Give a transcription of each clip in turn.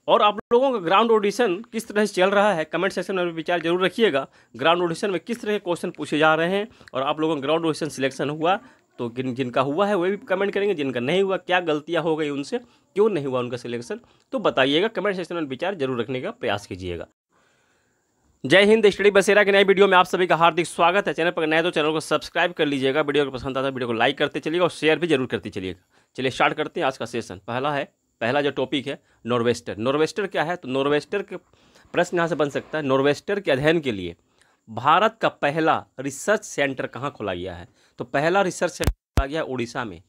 और आप लोगों का ग्राउंड ऑडिशन किस तरह से चल रहा है, कमेंट सेक्शन में विचार जरूर रखिएगा। ग्राउंड ऑडिशन में किस तरह के क्वेश्चन पूछे जा रहे हैं, और आप लोगों का ग्राउंड ऑडिशन सिलेक्शन हुआ तो जिनका हुआ है वो भी कमेंट करेंगे, जिनका नहीं हुआ क्या गलतियां हो गई उनसे, क्यों नहीं हुआ उनका सिलेक्शन, तो बताइएगा। कमेंट सेक्शन में विचार जरूर रखने का प्रयास कीजिएगा। जय हिंद। स्टडी बसेरा की नई वीडियो में आप सभी का हार्दिक स्वागत है। चैनल पर नए तो चैनल को सब्सक्राइब कर लीजिएगा। वीडियो को पसंद आता है वीडियो को लाइक करते चलिएगा और शेयर भी जरूर करते चलिएगा। चलिए स्टार्ट करते हैं आज का सेशन। पहला जो टॉपिक है नॉर्वेस्टर। नॉर्वेस्टर क्या है, तो नॉर्वेस्टर के प्रश्न यहाँ से बन सकता है। नॉर्वेस्टर के अध्ययन के लिए भारत का पहला रिसर्च सेंटर कहाँ खोला गया है, तो पहला रिसर्च सेंटर खोला गया है उड़ीसा में।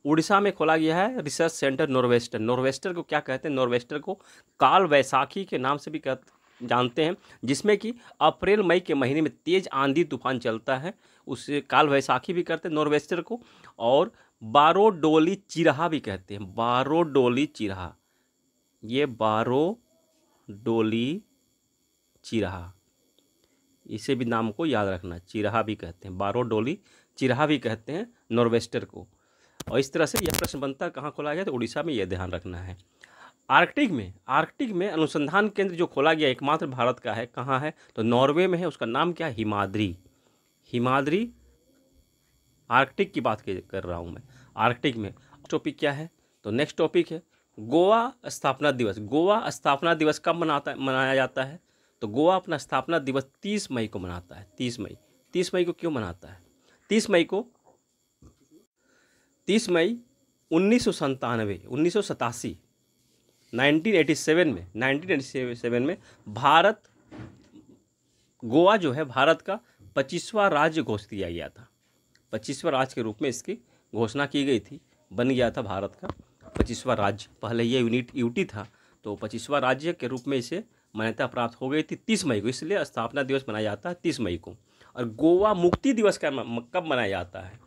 उड़ीसा में खोला गया है रिसर्च सेंटर नॉर्वेस्टर। नॉर्वेस्टर को क्या कहते हैं, नॉर्वेस्टर को काल वैसाखी के नाम से भी जानते हैं, जिसमें कि अप्रैल मई के महीने में तेज आंधी तूफान चलता है, उसे काल वैसाखी भी कहते हैं नॉर्वेस्टर को। और बारोडोली चिरहा भी कहते हैं, बारोडोली चिरहा, ये बारोडोली चिरहा, इसे भी नाम को याद रखना, चिरहा भी कहते हैं, बारोडोली चिरहा भी कहते हैं नॉर्वेस्टर को। और इस तरह से यह प्रश्न बनता है कहाँ खोला गया, तो उड़ीसा में, यह ध्यान रखना है। आर्कटिक में अनुसंधान केंद्र जो खोला गया एकमात्र भारत का है, कहाँ है, तो नॉर्वे में है। उसका नाम क्या है, हिमाद्री। आर्कटिक की बात कर रहा हूँ मैं, आर्कटिक में। टॉपिक क्या है, तो नेक्स्ट टॉपिक है गोवा स्थापना दिवस। गोवा स्थापना दिवस कब मनाया जाता है, तो गोवा अपना स्थापना दिवस 30 मई को मनाता है। 30 मई को क्यों मनाता है, 30 मई 1987 1987 में गोवा जो है भारत का 25वां राज्य घोषित किया गया था। 25वां राज्य के रूप में इसकी घोषणा की गई थी, बन गया था भारत का 25वां राज्य। पहले ये यूटी था, तो 25वां राज्य के रूप में इसे मान्यता प्राप्त हो गई थी 30 मई को, इसलिए स्थापना दिवस मनाया जाता है 30 मई को। और गोवा मुक्ति दिवस कब मनाया जाता है,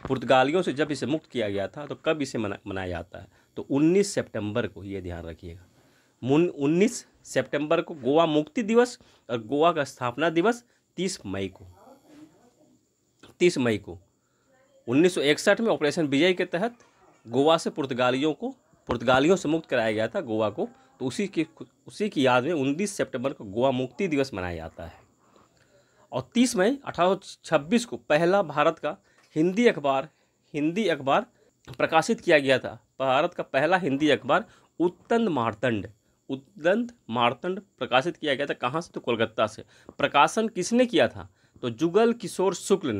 पुर्तगालियों से जब इसे मुक्त किया गया था तो कब इसे मनाया जाता है, तो 19 सितंबर को, ये ध्यान रखिएगा। 19 सितंबर को गोवा मुक्ति दिवस, और गोवा का स्थापना दिवस 30 मई को। 30 मई को 1961 में ऑपरेशन विजय के तहत गोवा से पुर्तगालियों से मुक्त कराया गया था गोवा को, तो उसी की याद में 19 सितंबर को गोवा मुक्ति दिवस मनाया जाता है। और 30 मई 1826 को पहला भारत का हिंदी अखबार प्रकाशित किया गया था। भारत का पहला हिंदी अखबार उत्तंद मार्तंड प्रकाशित किया गया था। कहाँ से, तो कोलकाता से। प्रकाशन किसने किया था, तो जुगल किशोर शुक्ल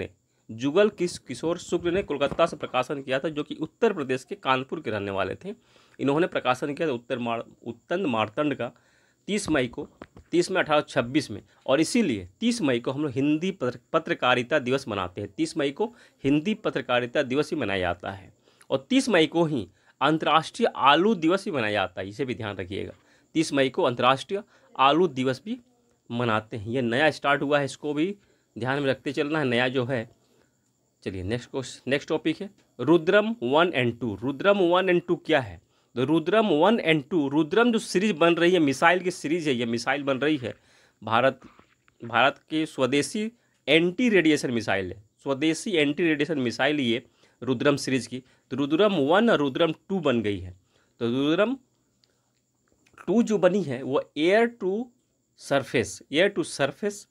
ने कोलकाता से प्रकाशन किया था, जो कि उत्तर प्रदेश के कानपुर के रहने वाले थे। इन्होंने प्रकाशन किया था उत्तंद मार्तंड का 30 मई 1826 में। और इसीलिए 30 मई को हम लोग हिंदी पत्रकारिता दिवस मनाते हैं। 30 मई को हिंदी पत्रकारिता दिवस ही मनाया जाता है। और 30 मई को ही अंतर्राष्ट्रीय आलू दिवस भी मनाया जाता है, इसे भी ध्यान रखिएगा। 30 मई को अंतर्राष्ट्रीय आलू दिवस भी मनाते हैं। ये नया स्टार्ट हुआ है, इसको भी ध्यान में रखते चलना है, नया जो है। चलिए नेक्स्ट टॉपिक है रुद्रम 1 और 2। रुद्रम 1 और 2 क्या है, तो रुद्रम 1 और 2, रुद्रम जो सीरीज बन रही है, मिसाइल की सीरीज है, ये मिसाइल बन रही है भारत की स्वदेशी एंटी रेडिएशन मिसाइल है, स्वदेशी एंटी रेडिएशन मिसाइल ये रुद्रम सीरीज की। तो रुद्रम 1 और रुद्रम 2 बन गई है। तो रुद्रम 2 जो बनी है वो air to surface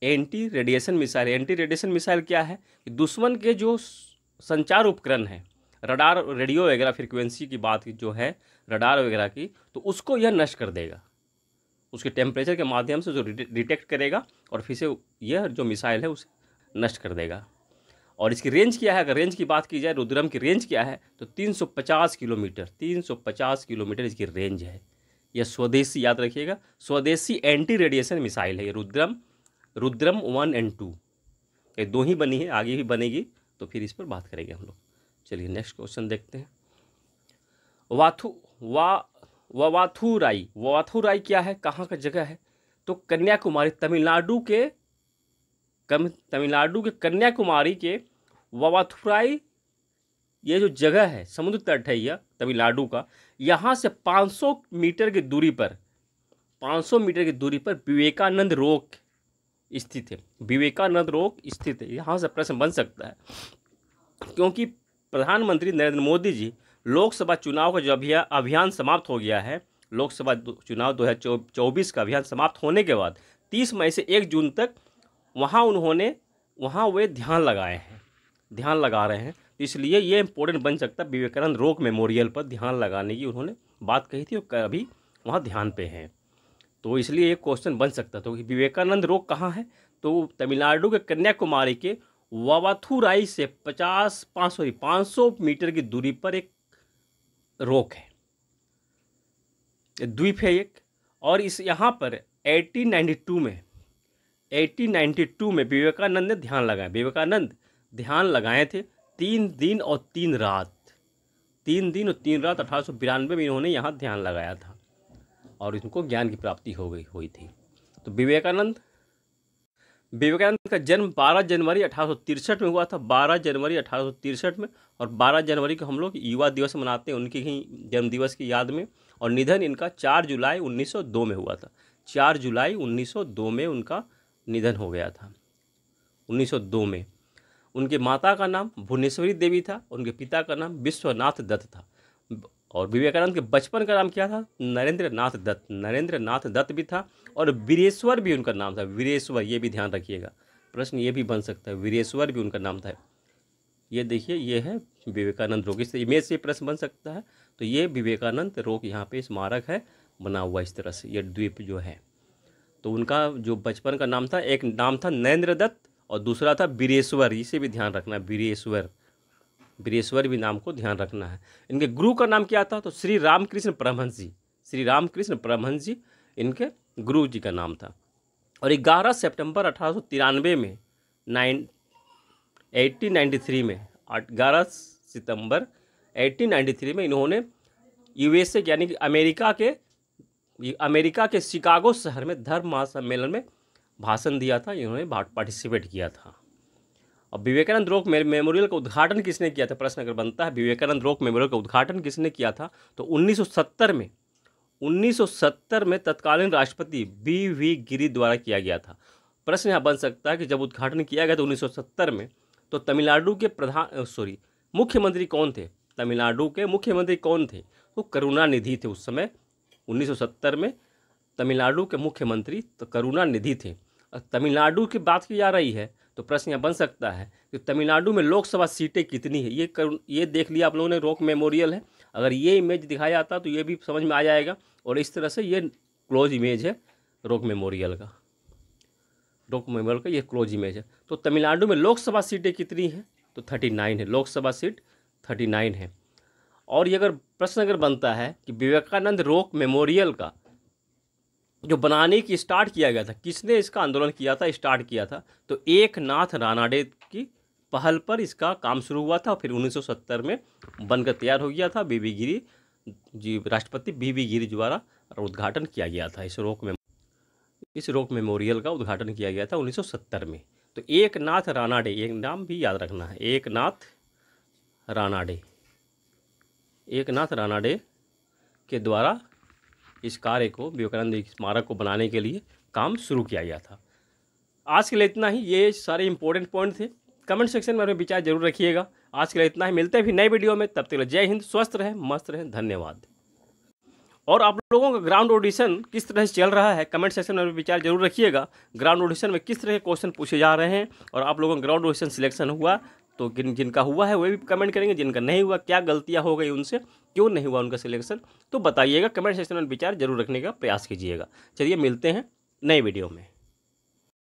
anti radiation missile. Anti radiation missile क्या है कि दुश्मन के जो संचार उपकरण है, रडार, रेडियो वगैरह, फ्रीक्वेंसी की बात जो है रडार वगैरह की, तो उसको यह नष्ट कर देगा, उसके टेम्परेचर के माध्यम से जो डिटेक्ट करेगा और फिर से यह जो मिसाइल है उसे नष्ट कर देगा। और इसकी रेंज क्या है, अगर रेंज की बात की जाए रुद्रम की रेंज क्या है, तो 350 किलोमीटर इसकी रेंज है। यह स्वदेशी, याद रखिएगा, स्वदेशी एंटी रेडिएशन मिसाइल है ये रुद्रम 1 और 2। ये 2 ही बनी है, आगे भी बनेगी, तो फिर इस पर बात करेंगे हम लोग। चलिए नेक्स्ट क्वेश्चन देखते हैं। वाथुराई क्या है, कहाँ का जगह है, तो कन्याकुमारी, तमिलनाडु के कन्याकुमारी के वाथुराई, ये जो जगह है समुद्र तट है यह तमिलनाडु का। यहाँ से 500 मीटर की दूरी पर विवेकानंद रोक स्थित है। यहाँ से प्रश्न बन सकता है, क्योंकि प्रधानमंत्री नरेंद्र मोदी जी लोकसभा चुनाव का जो अभियान समाप्त हो गया है, लोकसभा चुनाव 2024 का अभियान समाप्त होने के बाद 30 मई से 1 जून तक वहाँ वे ध्यान लगा रहे हैं। इसलिए ये इम्पोर्टेंट बन सकता है। विवेकानंद रॉक मेमोरियल पर ध्यान लगाने की उन्होंने बात कही थी और अभी वहाँ ध्यान पे हैं, तो इसलिए एक क्वेश्चन बन सकता। तो विवेकानंद रॉक कहाँ है? तो तमिलनाडु के कन्याकुमारी के वावाथुराई से 500 मीटर की दूरी पर एक रॉक है, द्वीप है एक। और इस यहाँ पर 1892 में विवेकानंद ने ध्यान लगाया। विवेकानंद ध्यान लगाए थे 3 दिन और 3 रात 1892 में इन्होंने यहाँ ध्यान लगाया था और इनको ज्ञान की प्राप्ति हुई थी। तो विवेकानंद का जन्म 12 जनवरी 1863 में हुआ था, 12 जनवरी 1863 में। और 12 जनवरी को हम लोग युवा दिवस मनाते हैं उनके ही जन्म दिवस की याद में। और निधन इनका 4 जुलाई 1902 में हुआ था। 4 जुलाई 1902 में उनका निधन हो गया था, 1902 में। उनके माता का नाम भुवनेश्वरी देवी था, उनके पिता का नाम विश्वनाथ दत्त था। और विवेकानंद के बचपन का नाम क्या था? नरेंद्र नाथ दत्त भी था। और वीरेश्वर भी उनका नाम था, वीरेश्वर, ये भी ध्यान रखिएगा, प्रश्न ये भी बन सकता है, वीरेश्वर भी उनका नाम था। ये देखिए, ये है विवेकानंद रोक, इस इमेज से प्रश्न बन सकता है। तो ये विवेकानंद रोक यहाँ पे स्मारक है बना हुआ इस तरह से, ये द्वीप जो है। तो उनका जो बचपन का नाम था, एक नाम था नरेंद्र दत्त और दूसरा था वीरेश्वर, इसे भी ध्यान रखना, वीरेश्वर भी नाम को ध्यान रखना है। इनके गुरु का नाम क्या था? तो श्री रामकृष्ण परमहंस जी इनके गुरु जी का नाम था। और 11 सितंबर 1893 में 1893 में 11 सितंबर 1893 में इन्होंने यूएसए यानी कि अमेरिका के शिकागो शहर में धर्म महासम्मेलन में भाषण दिया था, इन्होंने पार्टिसिपेट किया था। अब विवेकानंद रॉक मेमोरियल का उद्घाटन किसने किया था? प्रश्न अगर बनता है विवेकानंद रॉक मेमोरियल का उद्घाटन किसने किया था? तो 1970 में तत्कालीन राष्ट्रपति BV गिरी द्वारा किया गया था। प्रश्न यहाँ बन सकता है कि जब उद्घाटन किया गया था 1970 में, तो तमिलनाडु के मुख्यमंत्री कौन थे? तमिलनाडु के मुख्यमंत्री कौन थे? तो करुणानिधि थे उस समय। 1970 में तमिलनाडु के मुख्यमंत्री तो करुणानिधि थे। तमिलनाडु की बात की जा रही है तो प्रश्न यहाँ बन सकता है कि तमिलनाडु में लोकसभा सीटें कितनी है? ये देख लिया आप लोगों ने, रॉक मेमोरियल है। अगर ये इमेज दिखाया जाता तो ये भी समझ में आ जाएगा। और इस तरह से ये क्लोज इमेज है रॉक मेमोरियल का, ये क्लोज इमेज है। तो तमिलनाडु में लोकसभा सीटें कितनी हैं? तो 39 है, लोकसभा सीट 39 है। और ये अगर प्रश्न बनता है कि विवेकानंद रॉक मेमोरियल का जो बनाने की स्टार्ट किया गया था, किसने इसका आंदोलन किया था, स्टार्ट किया था? तो एकनाथ रानाडे की पहल पर इसका काम शुरू हुआ था। फिर 1970 में बनकर तैयार हो गया था। BV गिरी जी, राष्ट्रपति BV गिरी द्वारा उद्घाटन किया गया था। इस रॉक मेमोरियल का उद्घाटन किया गया था 1970 में। तो एकनाथ रानाडे, एक नाम भी याद रखना है, एकनाथ रानाडे के द्वारा इस कार्य को, विवेकानंद स्मारक को बनाने के लिए काम शुरू किया गया था। आज के लिए इतना ही। ये सारे इंपॉर्टेंट पॉइंट थे। कमेंट सेक्शन में अपने विचार जरूर रखिएगा। आज के लिए इतना ही, मिलते हैं फिर नए वीडियो में। तब तक के लिए जय हिंद, स्वस्थ रहें, मस्त रहें, धन्यवाद। और आप लोगों का ग्राउंड ऑडिशन किस तरह से चल रहा है, कमेंट सेक्शन में विचार जरूर रखिएगा। ग्राउंड ऑडिशन में किस तरह के क्वेश्चन पूछे जा रहे हैं और आप लोगों का ग्राउंड ऑडिशन सिलेक्शन हुआ तो जिनका हुआ है वो भी कमेंट करेंगे, जिनका नहीं हुआ, क्या गलतियां हो गई उनसे, क्यों नहीं हुआ उनका सिलेक्शन, तो बताइएगा। कमेंट सेक्शन में विचार जरूर रखने का प्रयास कीजिएगा। चलिए मिलते हैं नए वीडियो में।